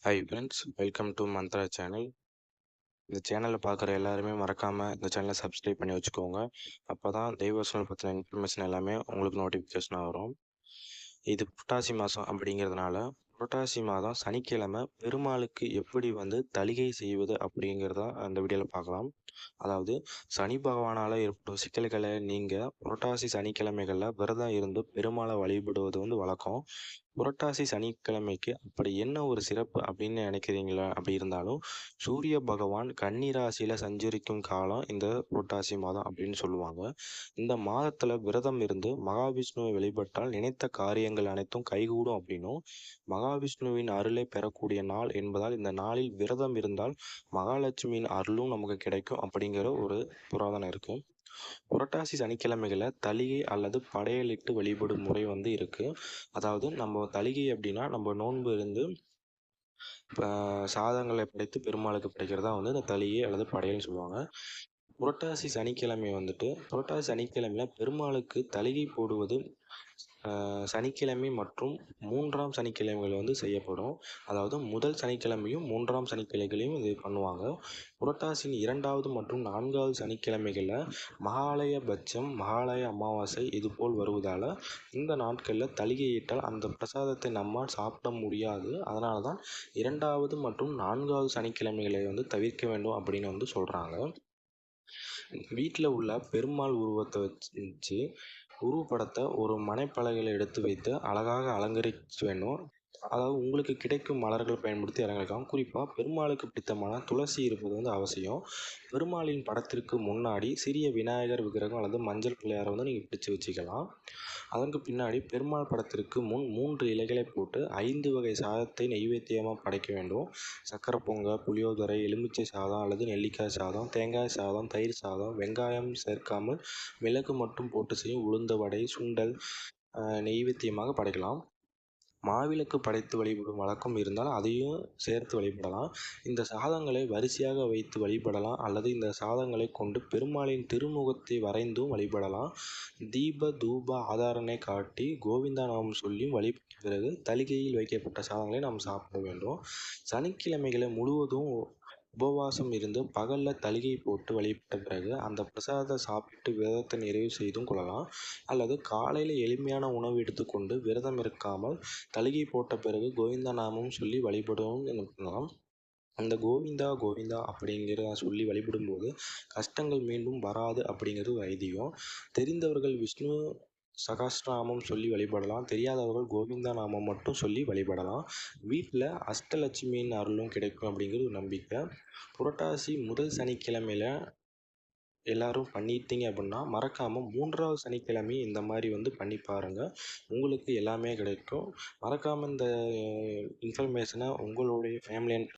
Hi friends, welcome to Mantra channel. இந்த சேனலை பார்க்குற எல்லாருமே மறக்காமல் இந்த சேனலை சப்ஸ்கிரைப் பண்ணி வச்சுக்கோங்க. அப்போ தான் தெய்வசனல் பற்றின இன்ஃபர்மேஷன் எல்லாமே உங்களுக்கு நோட்டிஃபிகேஷனாக வரும். இது புரட்டாசி மாதம் அப்படிங்கிறதுனால புரட்டாசி மாதம் சனிக்கிழமை பெருமாளுக்கு எப்படி தலிகை செய்வது அப்படிங்கிறத அந்த வீடியோவில் பார்க்கலாம். அதாவது சனி பகவானால் ஏற்படும் சிக்கல்களை நீங்கள் புரட்டாசி சனிக்கிழமைகளில் விரதம் இருந்து பெருமாளை வழிபடுவது வழக்கம். புரட்டாசி சனிக்கிழமைக்கு அப்படி என்ன ஒரு சிறப்பு அப்படின்னு நினைக்கிறீங்களா? அப்படி இருந்தாலும் சூரிய பகவான் கன்னி ராசியில சஞ்சரிக்கும் காலம் இந்த புரட்டாசி மாதம் அப்படின்னு சொல்லுவாங்க. இந்த மாதத்துல விரதம் இருந்து மகாவிஷ்ணுவை வழிபட்டால் நினைத்த காரியங்கள் அனைத்தும் கைகூடும் அப்படின்னும், மகாவிஷ்ணுவின் அருளை பெறக்கூடிய நாள் என்பதால் இந்த நாளில் விரதம் இருந்தால் மகாலட்சுமியின் அருளும் நமக்கு கிடைக்கும் அப்படிங்கிற ஒரு புராதனம் இருக்கு. புரட்டாசி சனிக்கிழமைகளில் தலிகை அல்லது படையலிட்டு வழிபடும் முறை இருக்கு. அதாவது நம்ம தலிகை அப்படின்னா நம்ம நோன்பு இருந்து சாதங்களை படைத்து பெருமாளுக்கு படைக்கிறதா இந்த தலிகை அல்லது படையல்னு சொல்லுவாங்க. புரட்டாசி சனிக்கிழமையில் பெருமாளுக்கு தலிகை போடுவது சனிக்கிழமை மற்றும் 3ஆம் சனிக்கிழமைகள் செய்யப்படும். அதாவது முதல் சனிக்கிழமையும் 3ஆம் சனிக்கிழமைகளையும் இது பண்ணுவாங்க. புரட்டாசியின் 2வது மற்றும் 4வது சனிக்கிழமைகளில் மகாலயபட்சம், மகாலய அமாவாசை இதுபோல் வருவதால் இந்த நாட்களில் தலிகையிட்டால் அந்த பிரசாதத்தை நம்மால் சாப்பிட முடியாது. அதனால தான் 2வது மற்றும் 4வது சனிக்கிழமைகளை தவிர்க்க வேண்டும் அப்படின்னு சொல்கிறாங்க. வீட்டில் உள்ள பெருமாள் உருவத்தை வச்சு உருவப்படத்தை ஒரு மனைப்பலகையில் எடுத்து வைத்து அழகாக அலங்கரிக்க வேண்டும். அதாவது உங்களுக்கு கிடைக்கும் மலர்கள் பயன்படுத்தி அலங்கரிக்கலாம். குறிப்பாக பெருமாளுக்கு பிடித்தமான துளசி இருப்பது அவசியம். பெருமாளின் படத்திற்கு முன்னாடி சிறிய விநாயகர் விக்கிரகம் அல்லது மஞ்சள் பிள்ளையாரை நீங்கள் பிடிச்சு வச்சுக்கலாம். அதற்கு பின்னாடி பெருமாள் படத்திற்கு முன் 3 இலைகளை போட்டு 5 வகை சாதத்தை நெய்வேத்தியமாக படைக்க வேண்டும். சக்கரை பொங்கல், புளியோதரை, எலுமிச்சை சாதம் அல்லது நெல்லிக்காய் சாதம், தேங்காய் சாதம், தயிர் சாதம், வெங்காயம் சேர்க்காமல் மிளகு மட்டும் போட்டு செய்யும் உளுந்த வடை, சுண்டல் நெய்வேத்தியமாக படைக்கலாம். மாவிளக்கு படைத்து வழிபடும் வழக்கம் இருந்தால் அதையும் சேர்த்து வழிபடலாம். இந்த சாதங்களை வரிசையாக வைத்து வழிபடலாம் அல்லது இந்த சாதங்களை கொண்டு பெருமாளின் திருமுகத்தை வரைந்தும் வழிபடலாம். தீப தூப ஆதாரனை காட்டி கோவிந்தா நாமம் சொல்லி வழிபட்ட பிறகு தலிகையில் வைக்கப்பட்ட சாதங்களை நாம் சாப்பிட வேண்டும். சனிக்கிழமைகளை முழுவதும் உபவாசம் இருந்து பகலில் தலிகை போட்டு வழிபட்ட பிறகு அந்த பிரசாதத்தை சாப்பிட்டு விரதத்தை நிறைவு செய்தும் கொள்ளலாம். அல்லது காலையில் எளிமையான உணவு எடுத்துக்கொண்டு விரதம் இருக்காமல் தலிகை போட்ட பிறகு கோவிந்தா நாமம் சொல்லி வழிபடவும் பண்ணலாம். அந்த கோவிந்தா கோவிந்தா அப்படிங்கிறத சொல்லி வழிபடும்போது கஷ்டங்கள் மீண்டும் வராது அப்படிங்கிறது ஒரு ஐதீகம். தெரிந்தவர்கள் விஷ்ணு சகஸ்ரநாமம் சொல்லி வழிபடலாம். தெரியாதவர்கள் கோவிந்தா நாமம் மட்டும் சொல்லி வழிபடலாம். வீட்டில் அஷ்டலட்சுமியின் அருளும் கிடைக்கும் அப்படிங்கிறது ஒரு நம்பிக்கை. புரட்டாசி முதல் சனிக்கிழமையில் எல்லாரும் பண்ணிட்டீங்க அப்படின்னா மறக்காமல் 3வது சனிக்கிழமை இந்த மாதிரி பண்ணி பாருங்கள். உங்களுக்கு எல்லாமே கிடைக்கும். மறக்காமல் இந்த இன்ஃபர்மேஷனை உங்களுடைய ஃபேமிலி அண்ட்